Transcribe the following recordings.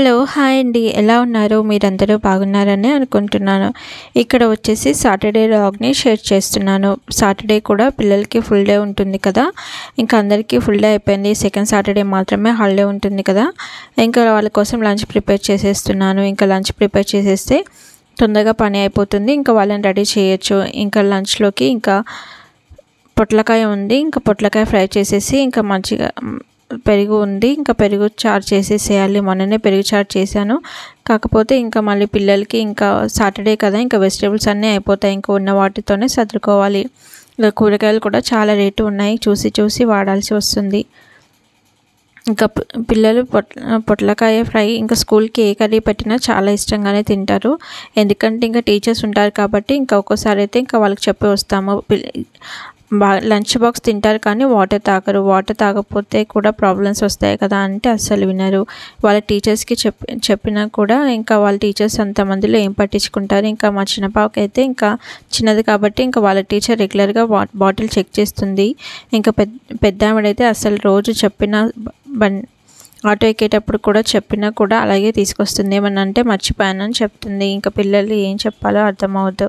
Hello! Hi అండి. ఎలా ఉన్నారు? మీరందరూ బాగున్నారని అనుకుంటున్నాను. ఇక్కడ వచ్చేసి సాటర్‌డే వ్లాగ్‌ని షేర్ చేస్తున్నాను. సాటర్‌డే కూడా పిల్లలకి ఫుల్ డే ఉంటుంది కదా! ఇంకా అందరికీ ఫుల్ డే అయిపోయింది. సెకండ్ సాటర్‌డే మాత్రమే హాలిడే ఉంటుంది కదా! ఇంకా వాళ్ళ కోసం లంచ్ ప్రిపేర్ చేసేస్తున్నాను. ఇంకా లంచ్ ప్రిపేర్ చేసేస్తే తొందరగా పని అయిపోతుంది. ఇంకా వాళ్ళని రెడీ చేయొచ్చు. ఇంకా లంచ్‌లోకి ఇంకా పొట్లకాయ ఉంది. ఇంకా పొట్లకాయ ఫ్రై చేసేసి ఇంకా మంచిగా పెరుగు ఉంది. ఇంకా పెరుగు చారు చేసేసేయాలి. మొన్ననే పెరుగు చారు చేశాను. కాకపోతే ఇంకా మళ్ళీ పిల్లలకి ఇంకా సాటర్‌డే కదా! ఇంకా వెజిటబుల్స్ అన్నీ అయిపోతాయి. ఇంకా ఉన్న వాటితోనే సర్దుకోవాలి. ఇంకా కూరగాయలు కూడా చాలా రేటు ఉన్నాయి. చూసి చూసి వాడాల్సి వస్తుంది. ఇంకా పిల్లలు పొట్లకాయ ఫ్రై ఇంకా స్కూల్‌కి ఏ కర్రీ పెట్టినా చాలా ఇష్టంగానే తింటారు. ఎందుకంటే ఇంకా టీచర్స్ ఉంటారు కాబట్టి ఇంకా ఒక్కోసారి అయితే ఇంకా వాళ్ళకి చెప్పి వస్తాము. లంచ్ బాక్స్ తింటారు కానీ వాటర్ తాగరు. వాటర్ తాగకపోతే కూడా ప్రాబ్లమ్స్ వస్తాయి కదా అంటే అస్సలు వినరు. వాళ్ళ టీచర్స్‌కి చెప్పినా కూడా ఇంకా వాళ్ళ టీచర్స్ అంతమందిలో ఏం పట్టించుకుంటారు. ఇంకా మా చిన్న పాపకైతే ఇంకా చిన్నది కాబట్టి ఇంకా వాళ్ళ టీచర్ రెగ్యులర్‌గా బాటిల్ చెక్ చేస్తుంది. ఇంకా పెద్దావిడైతే అసలు రోజు చెప్పిన ఆటో ఎక్కేటప్పుడు కూడా చెప్పినా కూడా అలాగే తీసుకొస్తుంది. ఏమన్నా అంటే మర్చిపోయానని చెప్తుంది. ఇంకా పిల్లలు ఏం చెప్పాలో అర్థమవ్వదు.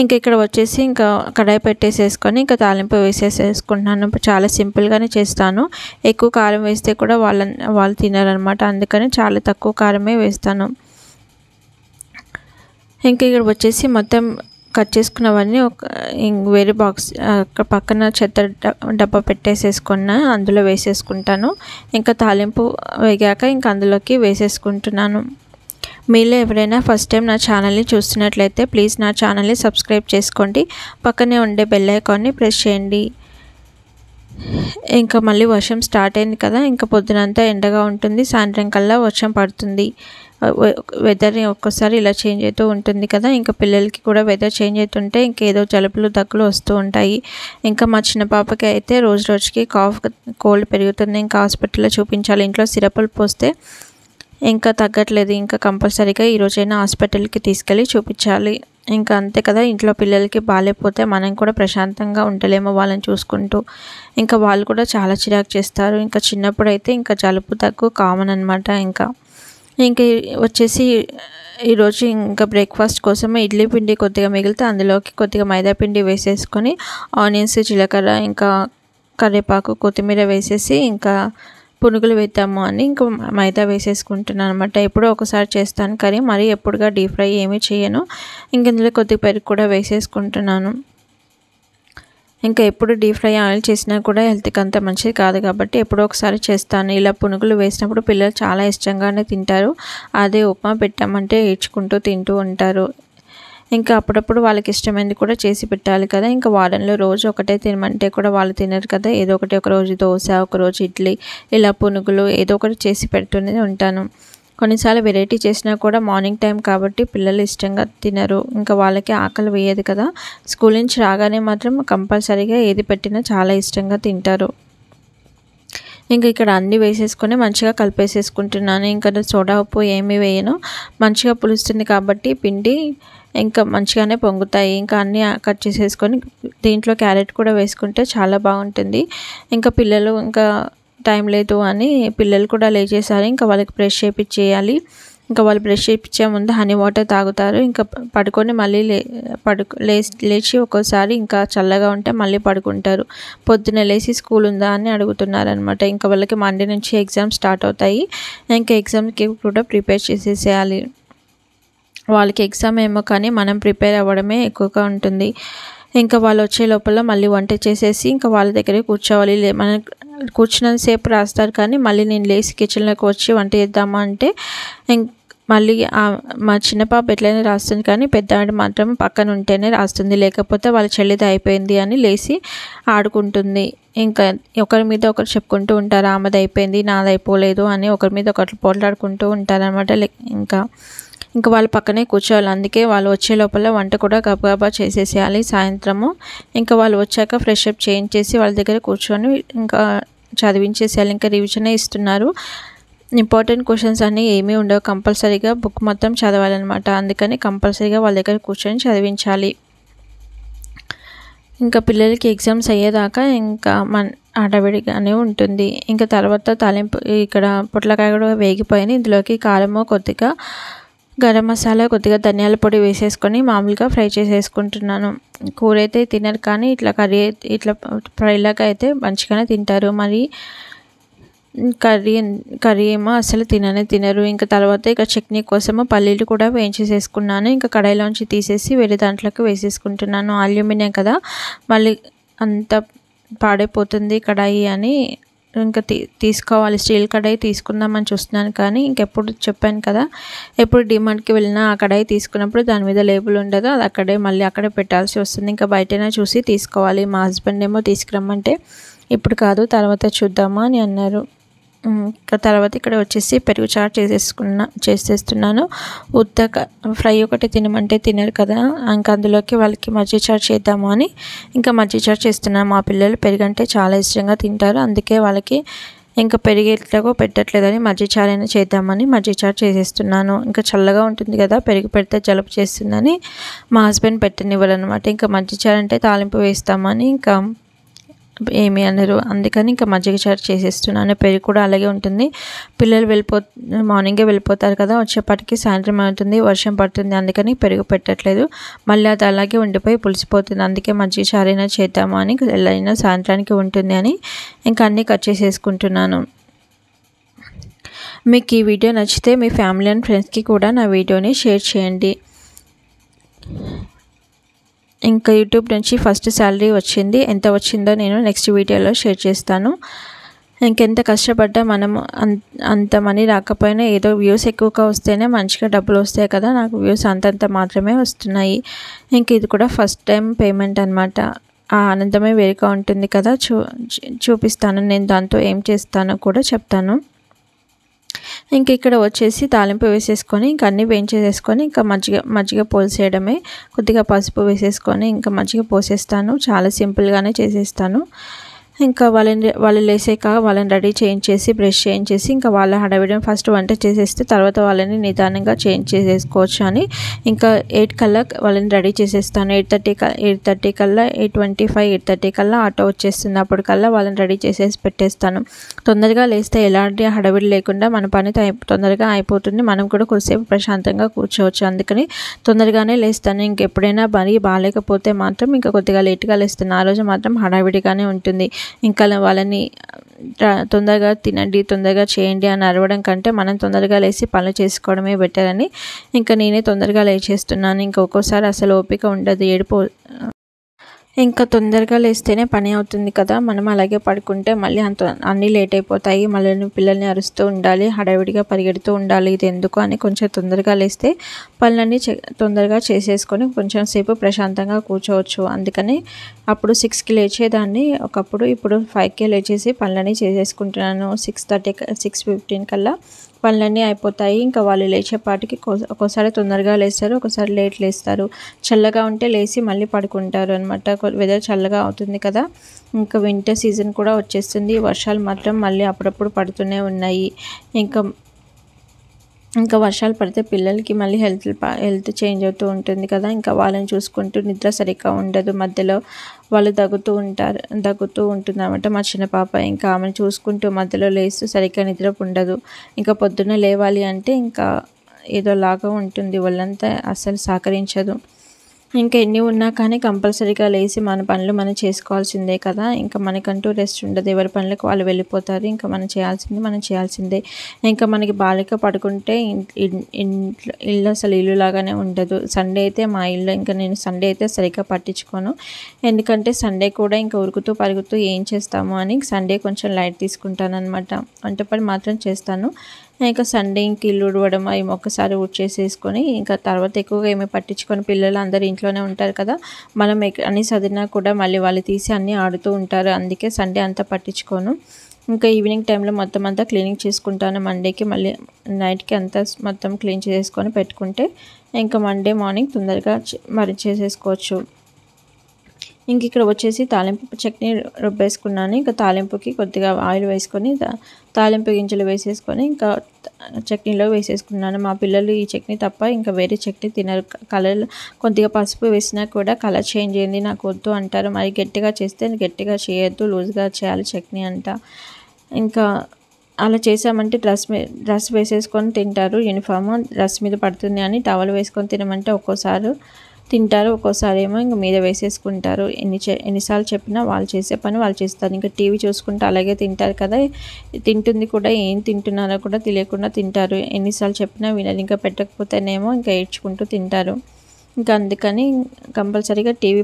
ఇంకా ఇక్కడ వచ్చేసి ఇంకా కడాయి పెట్టేసేసుకొని ఇంకా తాలింపు వేసేసుకుంటున్నాను. చాలా సింపుల్గానే చేస్తాను. ఎక్కువ కారం వేస్తే కూడా వాళ్ళు తినరనమాట. అందుకని చాలా తక్కువ కారమే వేస్తాను. ఇంకా ఇక్కడ వచ్చేసి మొత్తం కట్ చేసుకున్నవన్నీ వేరే బాక్స్ పక్కన చెత్త డబ్బా పెట్టేసేసుకున్న అందులో వేసేసుకుంటాను. ఇంకా తాలింపు వేగాక ఇంకా అందులోకి వేసేసుకుంటున్నాను. మీలో ఎవరైనా ఫస్ట్ టైం నా ఛానల్ని చూస్తున్నట్లయితే ప్లీజ్ నా ఛానల్ని సబ్స్క్రైబ్ చేసుకోండి. పక్కనే ఉండే బెల్ ఐకాన్ని ప్రెస్ చేయండి. ఇంకా మళ్ళీ వర్షం స్టార్ట్ అయింది కదా! ఇంకా పొద్దునంతా ఎండగా ఉంటుంది. సాయంత్రం కల్లా వర్షం పడుతుంది. వెదర్ ఒక్కోసారి ఇలా చేంజ్ అవుతూ ఉంటుంది కదా! ఇంకా పిల్లలకి కూడా వెదర్ చేంజ్ అవుతుంటే ఇంకేదో జలుబులు దగ్గులు వస్తూ ఉంటాయి. ఇంకా మా చిన్న పాపకి అయితే రోజు రోజుకి కోల్డ్ పెరుగుతుంది. ఇంకా హాస్పిటల్లో చూపించాలి. ఇంట్లో సిరపులు పోస్తే ఇంకా తగ్గట్లేదు. ఇంకా కంపల్సరీగా ఈరోజైనా హాస్పిటల్కి తీసుకెళ్ళి చూపించాలి. ఇంకా అంతే కదా! ఇంట్లో పిల్లలకి బాగాలేకపోతే మనం కూడా ప్రశాంతంగా ఉండలేము వాళ్ళని చూసుకుంటూ. ఇంకా వాళ్ళు కూడా చాలా చిరాకు చేస్తారు. ఇంకా చిన్నప్పుడైతే ఇంకా జలుబు దగ్గు కామన్ అనమాట. ఇంకా వచ్చేసి ఈరోజు ఇంకా బ్రేక్ఫాస్ట్ కోసమే ఇడ్లీ పిండి కొద్దిగా మిగిలితే అందులోకి కొద్దిగా మైదా పిండి వేసేసుకొని ఆనియన్స్, జీలకర్ర, ఇంకా కరివేపాకు, కొత్తిమీర వేసేసి ఇంకా పునుగులు వేద్దాము అని ఇంకా మైదా వేసేసుకుంటున్నాను అనమాట. ఎప్పుడో ఒకసారి చేస్తాను కానీ మరీ ఎప్పుడుగా డీప్ ఫ్రై ఏమీ చేయను. ఇందులో కొద్దిగా పెరుగు కూడా వేసేసుకుంటున్నాను. ఇంకా ఎప్పుడు డీప్ ఫ్రై ఆయిల్ చేసినా కూడా హెల్త్కి అంత మంచిది కాదు కాబట్టి ఎప్పుడో ఒకసారి చేస్తాను. ఇలా పునుగులు వేసినప్పుడు పిల్లలు చాలా ఇష్టంగానే తింటారు. అదే ఉప్మా పెట్టామంటే ఏడ్చుకుంటూ తింటూ ఉంటారు. ఇంకా అప్పుడప్పుడు వాళ్ళకి ఇష్టమైనది కూడా చేసి పెట్టాలి కదా! ఇంకా వారంలో రోజు ఒకటే తినమంటే కూడా వాళ్ళు తినరు కదా! ఏదో ఒకటి, ఒకరోజు దోశ, ఒకరోజు ఇడ్లీ, ఇలా పునుగులు ఏదో ఒకటి చేసి పెడుతూనే ఉంటాను. కొన్నిసార్లు వెరైటీ చేసినా కూడా మార్నింగ్ టైం కాబట్టి పిల్లలు ఇష్టంగా తినరు. ఇంకా వాళ్ళకి ఆకలి వేయదు కదా! స్కూల్ నుంచి రాగానే మాత్రం కంపల్సరీగా ఏది పెట్టినా చాలా ఇష్టంగా తింటారు. ఇంకా ఇక్కడ అన్నీ వేసేసుకొని మంచిగా కలిపేసేసుకుంటున్నాను. ఇంకా సోడా ఉప్పు ఏమీ వేయను. మంచిగా పులుస్తుంది కాబట్టి పిండి ఇంకా మంచిగానే పొంగుతాయి. ఇంకా అన్నీ కట్ చేసేసుకొని దీంట్లో క్యారెట్ కూడా వేసుకుంటే చాలా బాగుంటుంది. ఇంకా పిల్లలు ఇంకా టైం లేదు అని పిల్లలు కూడా లేచేసారు. ఇంకా వాళ్ళకి బ్రష్ చేయించేయాలి. ఇంకా వాళ్ళు బ్రష్ చేయించే ముందు హనీ వాటర్ తాగుతారు. ఇంకా పడుకొని మళ్ళీ లేచి ఒక్కోసారి ఇంకా చల్లగా ఉంటే మళ్ళీ పడుకుంటారు. పొద్దున్న లేచి స్కూల్ ఉందా అని అడుగుతున్నారనమాట. ఇంకా వాళ్ళకి మండే నుంచి ఎగ్జామ్స్ స్టార్ట్ అవుతాయి. ఇంకా ఎగ్జామ్కి కూడా ప్రిపేర్ చేసేసేయాలి. వాళ్ళకి ఎగ్జామ్ ఏమో కానీ మనం ప్రిపేర్ అవ్వడమే ఎక్కువగా ఉంటుంది. ఇంకా వాళ్ళు వచ్చే లోపల మళ్ళీ వంట చేసేసి ఇంకా వాళ్ళ దగ్గరే కూర్చోవాలి. మనం కూర్చున్నంతసేపు రాస్తారు కానీ మళ్ళీ నేను లేచి కిచెన్లోకి వచ్చి వంట చేద్దామా అంటే మళ్ళీ మా చిన్న పాప ఎట్లయినా రాస్తుంది కానీ పెద్దవాడు మాత్రం పక్కన ఉంటేనే రాస్తుంది. లేకపోతే వాళ్ళ చెల్లిది అయిపోయింది అని లేచి ఆడుకుంటుంది. ఇంకా ఒకరి మీద ఒకరు చెప్పుకుంటూ ఉంటారు. ఆమెది అయిపోయింది, నాది అయిపోలేదు అని ఒకరి మీద ఒకరు పోట్లాడుకుంటూ ఉంటారనమాట. ఇంకా వాళ్ళ పక్కనే కూర్చోవాలి. అందుకే వాళ్ళు వచ్చే లోపల వంట కూడా గబగబా చేసేసేయాలి సాయంత్రము. ఇంకా వాళ్ళు వచ్చాక ఫ్రెష్ అప్ చేయించేసి వాళ్ళ దగ్గర కూర్చొని ఇంకా చదివించేసేయాలి. ఇంకా రివిజనే ఇస్తున్నారు. ఇంపార్టెంట్ క్వశ్చన్స్ అన్నీ ఏమీ ఉండవు. కంపల్సరీగా బుక్ మొత్తం చదవాలన్నమాట. అందుకని కంపల్సరీగా వాళ్ళ దగ్గర కూర్చొని చదివించాలి. ఇంకా పిల్లలకి ఎగ్జామ్స్ అయ్యేదాకా ఇంకా హడావిడిగానే ఉంటుంది. ఇంకా తర్వాత తాలింపు ఇక్కడ పొట్లకాయ కూడా వేగిపోయినాయి. ఇందులోకి కారము, కొద్దిగా గరం మసాలా, కొద్దిగా ధనియాల పొడి వేసేసుకొని మామూలుగా ఫ్రై చేసేసుకుంటున్నాను. కూర అయితే తినరు, కానీ ఇట్లా ఇట్లా ఫ్రైలాగా అయితే మంచిగానే తింటారు. మరి కర్రీ ఏమో అసలు తినరు. ఇంకా తర్వాత ఇక చట్నీ కోసము పల్లీలు కూడా వేయించేసేసుకున్నాను. ఇంకా కడాయిలోంచి తీసేసి వేరే దాంట్లోకి వేసేసుకుంటున్నాను. అల్యూమినియం కదా, మళ్ళీ అంత పాడైపోతుంది కడాయి అని ఇంకా తీసుకోవాలి. స్టీల్ కడాయి తీసుకుందామని చూస్తున్నాను, కానీ ఇంకెప్పుడు చెప్పాను కదా, ఎప్పుడు డిమార్ట్కి వెళ్ళినా ఆ కడాయి తీసుకున్నప్పుడు దాని మీద లేబుల్ ఉండదు, అది అక్కడే పెట్టాల్సి వస్తుంది. ఇంకా బయటనే చూసి తీసుకోవాలి. మా హస్బెండ్ ఏమో తీసుకురమ్మంటే ఇప్పుడు కాదు తర్వాత చూద్దామా అని అన్నారు. తర్వాత ఇక్కడ వచ్చేసి పెరుగు చారు చేసేస్తున్నాను. ఉత్తగా ఫ్రై ఒకటి తినమంటే తినరు కదా, ఇంకా అందులోకి వాళ్ళకి మజ్జిగ చారు చేద్దాము అని ఇంకా మజ్జిగ చారు చేస్తున్నాను. మా పిల్లలు పెరుగంటే చాలా ఇష్టంగా తింటారు, అందుకే వాళ్ళకి ఇంకా పెరుగు ఎట్లాగో పెట్టట్లేదని మజ్జిగ చారు అయినా చేద్దామని మజ్జిగ చారు చేసేస్తున్నాను. ఇంకా చల్లగా ఉంటుంది కదా, పెరుగు పెడితే జలుబు చేస్తుందని మా హస్బెండ్ పెట్టనివ్వరు అనమాట. ఇంకా మజ్జిగ చారు అంటే తాలింపు వేస్తామని ఇంకా ఏమి అనరు, అందుకని ఇంకా మజ్జిగ చారు చేసేస్తున్నాను. పెరుగు కూడా అలాగే ఉంటుంది. పిల్లలు మార్నింగే వెళ్ళిపోతారు కదా, వచ్చేప్పటికి సాయంత్రం అవుతుంది, వర్షం పడుతుంది, అందుకని పెరుగు పెట్టట్లేదు. మళ్ళీ అది అలాగే ఉండిపోయి పులిసిపోతుంది, అందుకే మజ్జిగ చారు అయినా చేద్దాము అని, అయినా సాయంత్రానికి ఉంటుంది అని ఇంకా అన్నీ కట్ చేసేసుకుంటున్నాను. మీకు ఈ వీడియో నచ్చితే మీ ఫ్యామిలీ అండ్ ఫ్రెండ్స్కి కూడా నా వీడియోని షేర్ చేయండి. ఇంకా యూట్యూబ్ నుంచి ఫస్ట్ శాలరీ వచ్చింది, ఎంత వచ్చిందో నేను నెక్స్ట్ వీడియోలో షేర్ చేస్తాను. ఇంకెంత కష్టపడ్డా మనము అంత మనీ రాకపోయినా ఏదో వ్యూస్ ఎక్కువగా వస్తేనే మంచిగా డబ్బులు వస్తాయి కదా, నాకు వ్యూస్ అంతంత మాత్రమే వస్తున్నాయి. ఇంక ఇది కూడా ఫస్ట్ టైం పేమెంట్ అనమాట. ఆ ఆనందమే వేరుగా ఉంటుంది కదా, చూపిస్తాను నేను దాంతో ఏం చేస్తానో కూడా చెప్తాను. ఇంక ఇక్కడ వచ్చేసి తాలింపు వేసేసుకొని ఇంకా అన్నీ వేయించేసేసుకొని ఇంకా మజ్జిగ పోసేయడమే. కొద్దిగా పసుపు వేసేసుకొని ఇంకా మజ్జిగ పోసేస్తాను. చాలా సింపుల్గానే చేసేస్తాను. ఇంకా వాళ్ళు లేసాక వాళ్ళని రెడీ చేయించేసి బ్రష్ చేయించేసి ఇంకా వాళ్ళ హడావిడిని ఫస్ట్ వంట చేసేస్తే తర్వాత వాళ్ళని నిదానంగా చేంజ్ చేసేసుకోవచ్చు అని ఇంకా 8 కల్లా వాళ్ళని రెడీ చేసేస్తాను. 8:30 కల్లా 8:25 8:30 కల్లా ఆటో వచ్చేస్తుంది. అప్పటికల్లా వాళ్ళని రెడీ చేసేసి పెట్టేస్తాను. తొందరగా లేస్తే ఎలాంటి హడావిడి లేకుండా మన పని తొందరగా అయిపోతుంది, మనం కూడా కొద్దిసేపు ప్రశాంతంగా కూర్చోవచ్చు. అందుకని తొందరగానే లేస్తాను. ఇంకెప్పుడైనా మరీ బాగాలేకపోతే మాత్రం ఇంకా కొద్దిగా లేట్గా లేస్తాను. ఆ రోజు మాత్రం హడావిడిగానే ఉంటుంది. ఇంకా వాళ్ళని తొందరగా తినండి, తొందరగా చేయండి అని అరవడం కంటే మనం తొందరగా లేచి పనులు చేసుకోవడమే బెటర్ అని ఇంకా నేనే తొందరగా లేచేస్తున్నాను. ఇంకా ఒక్కోసారి అసలు ఓపిక ఉండదు, ఇంకా తొందరగా లేస్తేనే పని అవుతుంది కదా, మనం అలాగే పడుకుంటే మళ్ళీ అన్నీ లేట్ అయిపోతాయి. మళ్ళీ పిల్లల్ని అరుస్తూ ఉండాలి, హడావిడిగా పరిగెడుతూ ఉండాలి. ఇది ఎందుకు అని కొంచెం తొందరగా లేస్తే పనులన్నీ తొందరగా చేసేసుకొని కొంచెం సేపు ప్రశాంతంగా కూర్చోవచ్చు. అందుకని అప్పుడు 6కి లేచేదాన్ని ఒకప్పుడు, ఇప్పుడు 5కే లేచేసి పనులన్నీ చేసేసుకుంటున్నాను. 6:15 కల్లా పనులన్నీ అయిపోతాయి. ఇంకా వాళ్ళు లేచేపాటికి ఒక్కోసారి తొందరగా లేస్తారు, ఒకసారి లేట్ లేస్తారు. చల్లగా ఉంటే లేచి మళ్ళీ పడుకుంటారు అనమాట. వెదర్ చల్లగా అవుతుంది కదా, ఇంకా వింటర్ సీజన్ కూడా వచ్చేస్తుంది. వర్షాలు మాత్రం మళ్ళీ అప్పుడప్పుడు పడుతూనే ఉన్నాయి. ఇంకా వర్షాలు పడితే పిల్లలకి మళ్ళీ హెల్త్ చేంజ్ అవుతూ ఉంటుంది కదా, ఇంకా వాళ్ళని చూసుకుంటూ నిద్ర సరిగ్గా ఉండదు. మధ్యలో వాళ్ళు దగ్గుతూ ఉంటుంది అన్నమాట మా చిన్న పాప. ఇంకా ఆమెను చూసుకుంటూ మధ్యలో లేస్తూ సరిగ్గా నిద్ర ఉండదు. ఇంకా పొద్దున్న లేవాలి అంటే ఇంకా ఏదోలాగా ఉంటుంది, వాళ్ళంతా అస్సలు సహకరించదు. ఇంకా ఎన్ని ఉన్నా కానీ కంపల్సరీగా లేచి మన పనులు మనం చేసుకోవాల్సిందే కదా, ఇంకా మనకంటూ రెస్ట్ ఉండదు. ఎవరి పనులకు వాళ్ళు వెళ్ళిపోతారు, ఇంకా మనం చేయాల్సిందే. ఇంకా మనకి బాలిక పడుకుంటే ఇల్లు అసలు ఇల్లులాగానే ఉండదు. సండే అయితే మా ఇల్లు ఇంకా నేను సండే అయితే సరిగ్గా పట్టించుకోను, ఎందుకంటే సండే కూడా ఇంకా ఉరుకుతూ పరుగుతూ ఏం చేస్తాము అని సండే కొంచెం లైట్ తీసుకుంటాను అనమాట. వంట పని మాత్రం చేస్తాను. ఇంకా సండే ఇంక ఇల్లు ఉడవడం అవి ఒక్కసారి ఊడ్చేసేసుకొని ఇంకా తర్వాత ఎక్కువగా ఏమీ పట్టించుకొని, పిల్లలు అందరూ ఇంట్లోనే ఉంటారు కదా, మనం అన్నీ చదివినా కూడా మళ్ళీ వాళ్ళు తీసి అన్నీ ఆడుతూ ఉంటారు, అందుకే సండే అంతా పట్టించుకోను. ఇంకా ఈవినింగ్ టైంలో మొత్తం అంతా క్లీనింగ్ చేసుకుంటాను. మండేకి మళ్ళీ నైట్కి అంతా మొత్తం క్లీన్ చేసుకొని పెట్టుకుంటే ఇంకా మండే మార్నింగ్ తొందరగా చేసేసుకోవచ్చు. ఇంక ఇక్కడ వచ్చేసి తాలింపు చట్నీ రుబ్బేసుకున్నాను. ఇంకా తాలింపుకి కొద్దిగా ఆయిల్ వేసుకొని తాలింపు గింజలు వేసేసుకొని ఇంకా చట్నీలో వేసేసుకున్నాను. మా పిల్లలు ఈ చట్నీ తప్ప ఇంకా వేరే చట్నీ తినరు. కలర్ కొద్దిగా పసుపు వేసినా కూడా కలర్ చేంజ్ అయింది నాకు వద్దు అంటారు. మరి గట్టిగా చేస్తే గట్టిగా చేయొద్దు, లూజ్గా చేయాలి చట్నీ అంట. ఇంకా అలా చేసామంటే డ్రెస్ వేసేసుకొని తింటారు. యూనిఫామ్ డ్రెస్ మీద పడుతుంది అని టవల్ వేసుకొని తినమంటే ఒక్కోసారి తింటారు, ఒక్కోసారి ఏమో ఇంక మీద వేసేసుకుంటారు. ఎన్నిసార్లు చెప్పినా వాళ్ళు చేసే పని వాళ్ళు చేస్తారు. ఇంకా టీవీ చూసుకుంటూ అలాగే తింటారు కదా, తింటుంది కూడా ఏం తింటున్నారో కూడా తెలియకుండా తింటారు. ఎన్నిసార్లు చెప్పినా వినరు. ఇంకా పెట్టకపోతేనేమో ఇంకా ఏడ్చుకుంటూ తింటారు. ఇంకా అందుకని కంపల్సరీగా టీవీ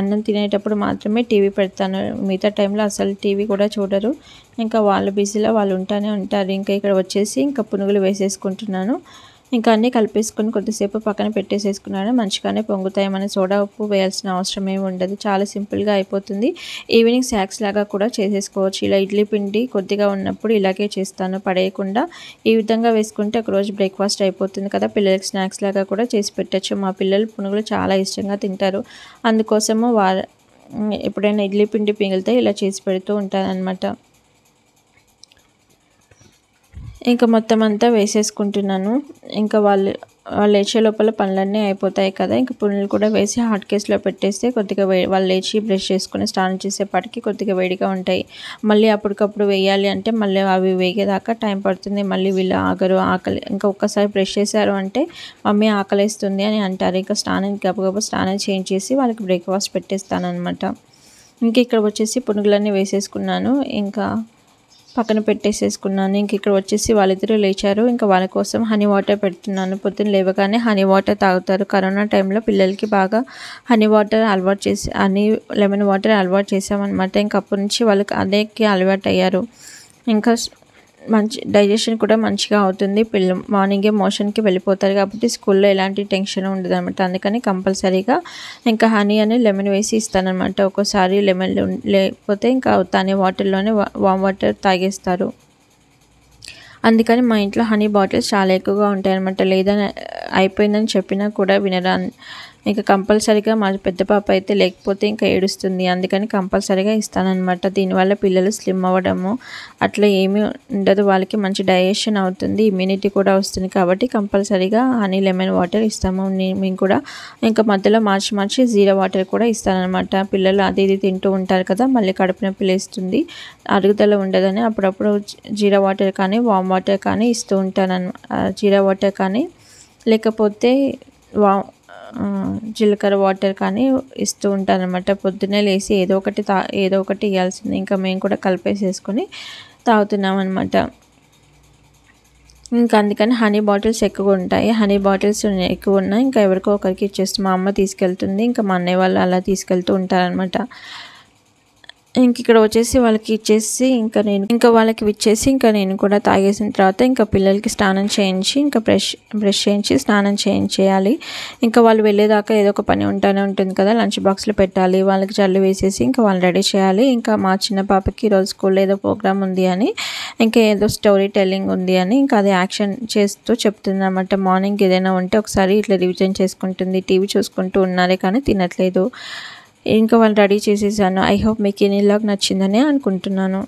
అన్నం తినేటప్పుడు మాత్రమే టీవీ పెడతాను. మిగతా టైంలో అసలు టీవీ కూడా చూడరు. ఇంకా వాళ్ళ బిజీలో వాళ్ళు ఉంటారు. ఇంకా ఇక్కడ వచ్చేసి ఇంకా పునుగులు వేసేసుకుంటున్నాను. ఇంకా అన్నీ కలిపేసుకొని కొద్దిసేపు పక్కన పెట్టేసేసుకున్నాను. మంచిగానే పొంగుతాయి. మన సోడా ఉప్పు వేయాల్సిన అవసరం ఏమి ఉండదు. చాలా సింపుల్గా అయిపోతుంది. ఈవినింగ్ స్నాక్స్ లాగా కూడా చేసేసుకోవచ్చు. ఇలా ఇడ్లీ పిండి కొద్దిగా ఉన్నప్పుడు ఇలాగే చేస్తాను, పడేయకుండా. ఈ విధంగా వేసుకుంటే ఒకరోజు బ్రేక్ఫాస్ట్ అయిపోతుంది కదా. పిల్లలకి స్నాక్స్ లాగా కూడా చేసి పెట్టచ్చు. మా పిల్లలు పునుగులు చాలా ఇష్టంగా తింటారు. అందుకోసము ఎప్పుడైనా ఇడ్లీ పిండి మిగిలితే ఇలా చేసి పెడుతూ ఉంటాను అనమాట. ఇంకా మొత్తం అంతా వేసేసుకుంటున్నాను. ఇంకా వాళ్ళు లేచే లోపల పనులన్నీ అయిపోతాయి కదా. ఇంకా పునుగులు కూడా వేసి హాట్ కేస్లో పెట్టేస్తే కొద్దిగా వాళ్ళు లేచి బ్రష్ చేసుకుని స్నానం చేసేపాటికి కొద్దిగా వేడిగా ఉంటాయి. మళ్ళీ అప్పటికప్పుడు వేయాలి అంటే మళ్ళీ అవి వేగేదాకా టైం పడుతుంది. మళ్ళీ వీళ్ళు ఆగరు, ఆకలి. ఇంకా ఒక్కసారి బ్రష్ చేశారు అంటే మమ్మీ ఆకలేస్తుంది అని అంటారు. ఇంకా గబగబా స్నానం చేంజ్ చేసి వాళ్ళకి బ్రేక్ఫాస్ట్ పెట్టేస్తాను అనమాట. ఇంక ఇక్కడ వచ్చేసి పునుగులన్నీ వేసేసుకున్నాను. ఇంకా పక్కన పెట్టేసేసుకున్నాను. ఇంక ఇక్కడ వచ్చేసి వాళ్ళిద్దరూ లేచారు. ఇంకా వాళ్ళ కోసం హనీ వాటర్ పెడుతున్నాను. పొద్దున్న లేవగానే హనీ వాటర్ తాగుతారు. కరోనా టైంలో పిల్లలకి బాగా లెమన్ వాటర్ అలవాటు చేసామన్నమాట. ఇంక అప్పటి నుంచి వాళ్ళకి అదేకి అలవాటు అయ్యారు. ఇంకా మంచి డైజెషన్ కూడా మంచిగా అవుతుంది. మార్నింగే మోషన్కి వెళ్ళిపోతారు కాబట్టి స్కూల్లో ఎలాంటి టెన్షన్ ఉండదు అనమాట. అందుకని కంపల్సరీగా ఇంకా హనీ అని లెమన్ వేసి ఇస్తానమాట. ఒక్కోసారి లెమన్ లేకపోతే ఇంకా తనే వాటర్లోనే వామ్ వాటర్ తాగేస్తారు. అందుకని మా ఇంట్లో హనీ బాటిల్స్ చాలా ఎక్కువగా ఉంటాయి అనమాట. లేదని అయిపోయిందని చెప్పినా కూడా వినరా. ఇంకా కంపల్సరీగా మా పెద్ద పాప అయితే లేకపోతే ఇంకా ఏడుస్తుంది. అందుకని కంపల్సరీగా ఇస్తానన్నమాట. దీనివల్ల పిల్లలు స్లిమ్ అవ్వడము అట్లా ఏమీ ఉండదు. వాళ్ళకి మంచి డైజెషన్ అవుతుంది, ఇమ్యూనిటీ కూడా వస్తుంది. కాబట్టి కంపల్సరీగా హనీ లెమన్ వాటర్ ఇస్తాము మేము కూడా. ఇంకా మధ్యలో మార్చి జీరా వాటర్ కూడా ఇస్తానన్నమాట. పిల్లలు అది ఇది తింటూ ఉంటారు కదా, మళ్ళీ కడుపు నొప్పి లేస్తుంది, అరుగుదల ఉండదని అప్పుడప్పుడు జీరా వాటర్ కానీ వామ్ వాటర్ కానీ ఇస్తూ ఉంటాను. జీరా వాటర్ కానీ లేకపోతే జీలకర్ర వాటర్ కానీ ఇస్తూ ఉంటాను అనమాట. పొద్దున్నే లేచి ఏదో ఒకటి ఇవ్వాల్సింది. ఇంకా మేము కూడా కలిపేసేసుకొని తాగుతున్నాం అనమాట. ఇంకా అందుకని హనీ బాటిల్స్ ఎక్కువ ఉంటాయి. హనీ బాటిల్స్ ఎక్కువ ఉన్నాయి. ఇంకా ఎవరికో ఒకరికి ఇచ్చేస్తూ మా అమ్మ తీసుకెళ్తుంది. ఇంకా మా అన్నయ్య వాళ్ళు అలా తీసుకెళ్తూ ఉంటారనమాట. ఇంక ఇక్కడ వచ్చేసి వాళ్ళకి ఇచ్చేసి ఇంకా వాళ్ళకి ఇచ్చేసి ఇంకా నేను కూడా తాగేసిన తర్వాత ఇంకా పిల్లలకి స్నానం చేయించి ఇంకా బ్రష్ చేయించి స్నానం చేయాలి. ఇంకా వాళ్ళు వెళ్ళేదాకా ఏదో ఒక పని ఉంటూనే ఉంటుంది కదా. లంచ్ బాక్స్లో పెట్టాలి, వాళ్ళకి జల్లు వేసేసి ఇంకా వాళ్ళు రెడీ చేయాలి. ఇంకా మా చిన్న పాపకి ఈరోజు స్కూల్లో ఏదో ప్రోగ్రామ్ ఉంది అని, ఇంకా ఏదో స్టోరీ టెల్లింగ్ ఉంది అని ఇంకా అది యాక్షన్ చేస్తూ చెప్తుంది అన్నమాట. మార్నింగ్ ఏదైనా ఉంటే ఒకసారి ఇట్లా రివిజన్ చేసుకుంటుంది. టీవీ చూసుకుంటూ ఉన్నారే కానీ తినట్లేదు. ఇంకా వాళ్ళు రెడీ చేసేసాను. ఐ హోప్ మీకు ఈ వ్లాగ్ నచ్చిందని అనుకుంటున్నాను.